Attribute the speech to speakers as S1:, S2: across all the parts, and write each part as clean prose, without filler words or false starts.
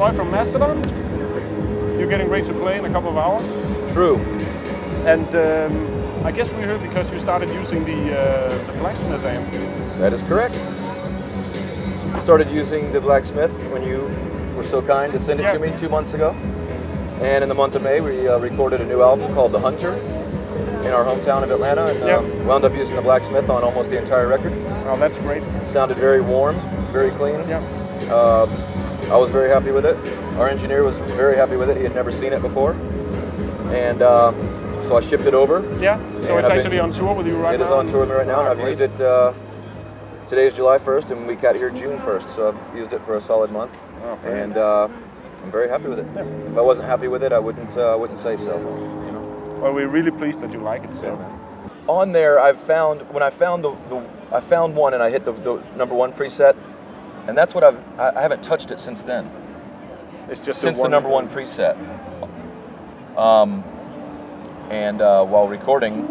S1: Roy from Mastodon. You're getting ready to play in a couple of hours.
S2: True.
S1: And I guess we're here because you started using the Blacksmith amp.
S2: That is correct. I started using the Blacksmith when you were so kind to send it to me 2 months ago. And in the month of May, we recorded a new album called The Hunter in our hometown of Atlanta, and wound up using the Blacksmith on almost the entire record.
S1: Oh, that's great.
S2: Sounded very warm, very clean.
S1: Yeah.
S2: I was very happy with it. Our engineer was very happy with it. He had never seen it before. And so I shipped it over.
S1: Yeah, so it's actually on tour with you right now?
S2: It is on tour with me right now, and I've used it, today is July 1st, and we got here June 1st, so I've used it for a solid month.
S1: Oh,
S2: and I'm very happy with it. Yeah. If I wasn't happy with it, I wouldn't say so. You know.
S1: Well, we're really pleased that you like it. So.
S2: Yeah. On there, I found one, and I hit the #1 preset, and that's what I haven't touched it since then.
S1: It's just
S2: since the #1 preset. And while recording,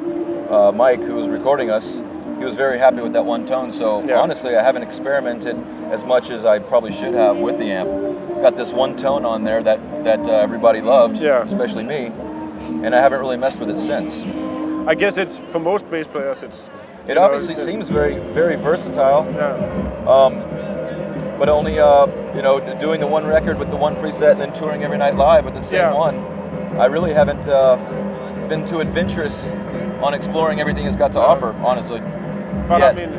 S2: Mike, who was recording us, he was very happy with that one tone. So honestly, I haven't experimented as much as I probably should have with the amp. I've got this one tone on there that everybody loved, especially me, and I haven't really messed with it since.
S1: I guess it's for most bass players.
S2: It obviously seems very, very versatile.
S1: Yeah.
S2: But only doing the one record with the one preset and then touring every night live with the same one. I really haven't been too adventurous on exploring everything it's got to offer, honestly.
S1: But I mean,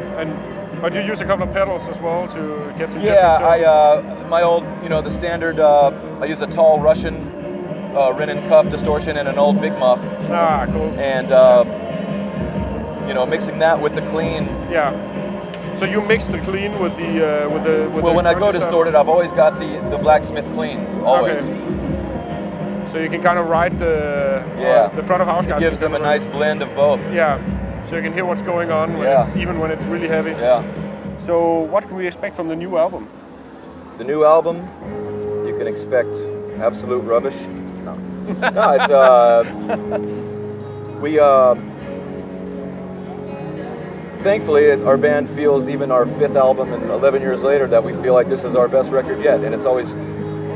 S1: but you use a couple of pedals as well to get some different tones?
S2: Yeah, my old, the standard, I use a tall Russian Renin cuff distortion and an old Big Muff.
S1: Ah, cool.
S2: And, mixing that with the clean.
S1: Yeah. So you mix the clean with the
S2: Well, when I go distorted, I've always got the Blacksmith clean, always.
S1: Okay. So you can kind of ride the front of house guys.
S2: It gives them a nice blend of both.
S1: Yeah. So you can hear what's going on even when it's really heavy.
S2: Yeah.
S1: So what can we expect from the new album?
S2: The new album, you can expect absolute rubbish. No, it's thankfully our band feels, even our 5th album and 11 years later, that we feel like this is our best record yet. And it's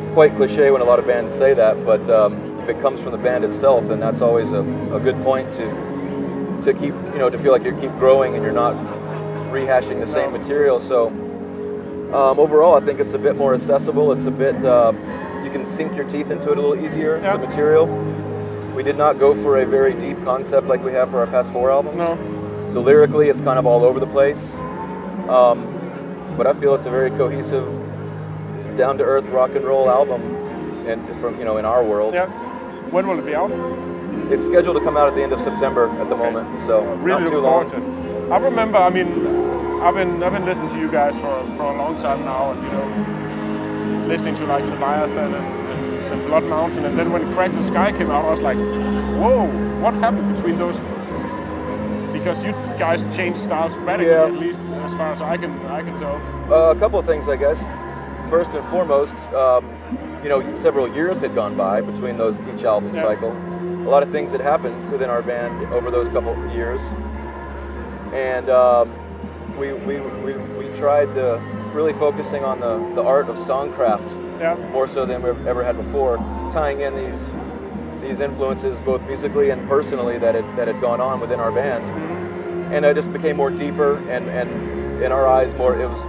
S2: quite cliche when a lot of bands say that, but if it comes from the band itself, then that's always a good point to keep, to feel like you keep growing and you're not rehashing the same material. So overall, I think it's a bit more accessible. It's a bit, you can sink your teeth into it a little easier, the material. We did not go for a very deep concept like we have for our past 4 albums.
S1: No.
S2: So lyrically, it's kind of all over the place. But I feel it's a very cohesive, down-to-earth rock and roll album, and from in our world.
S1: Yeah. When will it be out?
S2: It's scheduled to come out at the end of September at the moment, so
S1: really
S2: not too
S1: long.
S2: long.
S1: I remember. I mean, I've been listening to you guys for a long time now, and listening to like Leviathan and Blood Mountain, and then when Crack the Sky came out, I was like, whoa, what happened between those? Because you guys changed styles radically, at least as far as I can tell.
S2: A couple of things, I guess. First and foremost, several years had gone by between each album cycle. A lot of things had happened within our band over those couple of years, and we tried really focusing on the art of songcraft more so than we've ever had before, tying in these influences both musically and personally that had gone on within our band, and it just became more deeper and in our eyes more. It was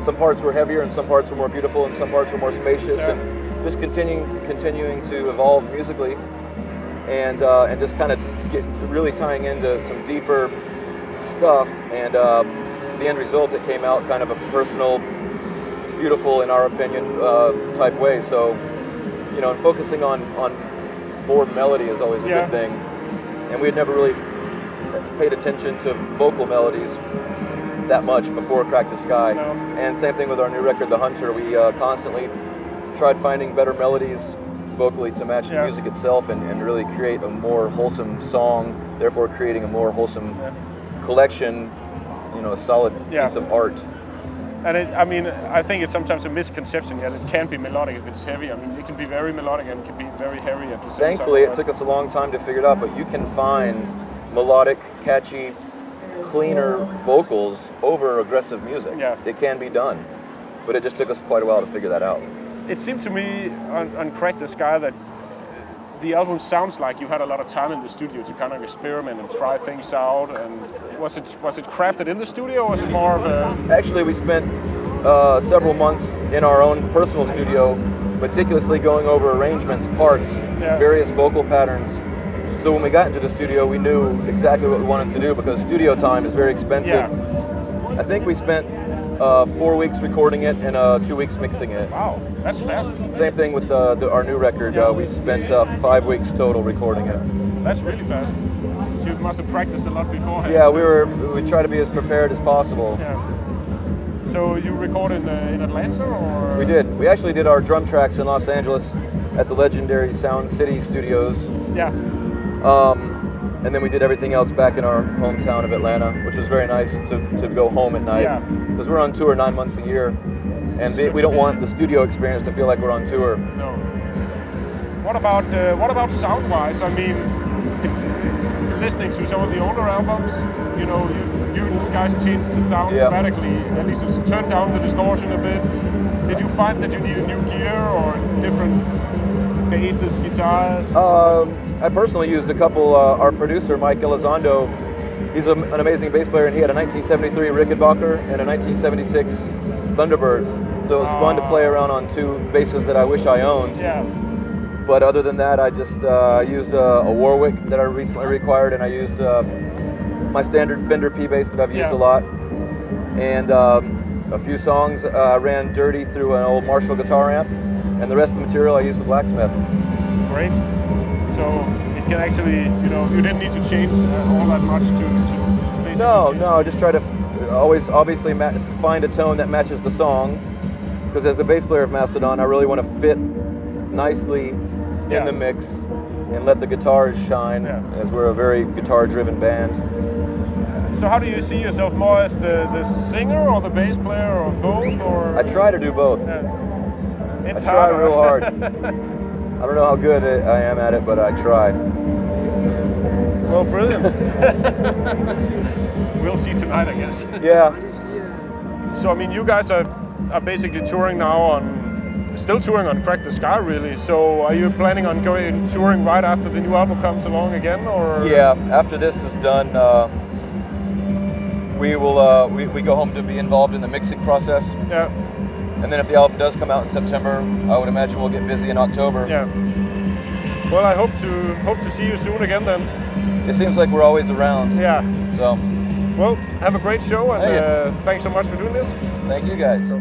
S2: some parts were heavier and some parts were more beautiful and some parts were more spacious, and just continuing to evolve musically, and just kind of really tying into some deeper stuff, and the end result, it came out kind of a personal, beautiful, in our opinion, type way. So, and focusing on more melody is always a good thing, and we had never really paid attention to vocal melodies that much before Crack the Sky.
S1: No.
S2: And same thing with our new record, The Hunter. We constantly tried finding better melodies vocally to match the music itself, and really create a more wholesome song, therefore creating a more wholesome collection, a solid piece of art.
S1: And I think it's sometimes a misconception that it can be melodic if it's heavy. I mean, it can be very melodic and it can be very heavy at the same time.
S2: Thankfully, it took us a long time to figure it out, but you can find melodic, catchy, cleaner vocals over aggressive music.
S1: Yeah.
S2: It can be done, but it just took us quite a while to figure that out.
S1: It seemed to me on Crack the Sky that the album sounds like you had a lot of time in the studio to kind of experiment and try things out. And was it crafted in the studio, or was it more of a...
S2: Actually, we spent several months in our own personal studio meticulously going over arrangements, parts, various vocal patterns. So when we got into the studio, we knew exactly what we wanted to do, because studio time is very expensive. I think we spent 4 weeks recording it and 2 weeks mixing it.
S1: Wow, that's fast.
S2: Same thing with our new record. We spent 5 weeks total recording it.
S1: That's really fast. So you must have practiced a lot beforehand.
S2: Yeah, we try to be as prepared as possible.
S1: Yeah. So you recorded in Atlanta, or?
S2: We did. We actually did our drum tracks in Los Angeles at the legendary Sound City Studios.
S1: Yeah.
S2: And then we did everything else back in our hometown of Atlanta, which was very nice to go home at night. Because we're on tour 9 months a year, and we don't want the studio experience to feel like we're on tour.
S1: No. What about sound-wise? I mean, if listening to some of the older albums, you know, you guys changed the sound dramatically. At least it's turned down the distortion a bit. Did you find that you needed new gear or different basses, guitars?
S2: I personally used a couple. Our producer, Mike Elizondo, he's an amazing bass player, and he had a 1973 Rickenbacker and a 1976 Thunderbird. So it was fun to play around on two basses that I wish I owned.
S1: Yeah.
S2: But other than that, I just used a Warwick that I recently required, and I used my standard Fender P bass that I've used a lot. And a few songs I ran dirty through an old Marshall guitar amp, and the rest of the material I used the Blacksmith.
S1: Great. So it can actually, you know, you didn't need to change all that much to basically
S2: No, just try to always obviously find a tone that matches the song, because as the bass player of Mastodon, I really want to fit nicely in the mix and let the guitars shine, as we're a very guitar-driven band.
S1: So how do you see yourself, more as the singer or the bass player, or both? Or
S2: I try to do both.
S1: It's
S2: I try real hard. I don't know how good I am at it, but I try.
S1: Well, brilliant. We'll see tonight, I guess.
S2: Yeah.
S1: So I mean, you guys are basically touring now still touring on Crack the Sky, really. So are you planning on going touring right after the new album comes along again, or?
S2: Yeah, after this is done, we go home to be involved in the mixing process.
S1: Yeah.
S2: And then if the album does come out in September, I would imagine we'll get busy in October.
S1: Yeah. Well, I hope to see you soon again then.
S2: It seems like we're always around.
S1: Yeah.
S2: So.
S1: Well, have a great show, and thanks so much for doing this.
S2: Thank you guys.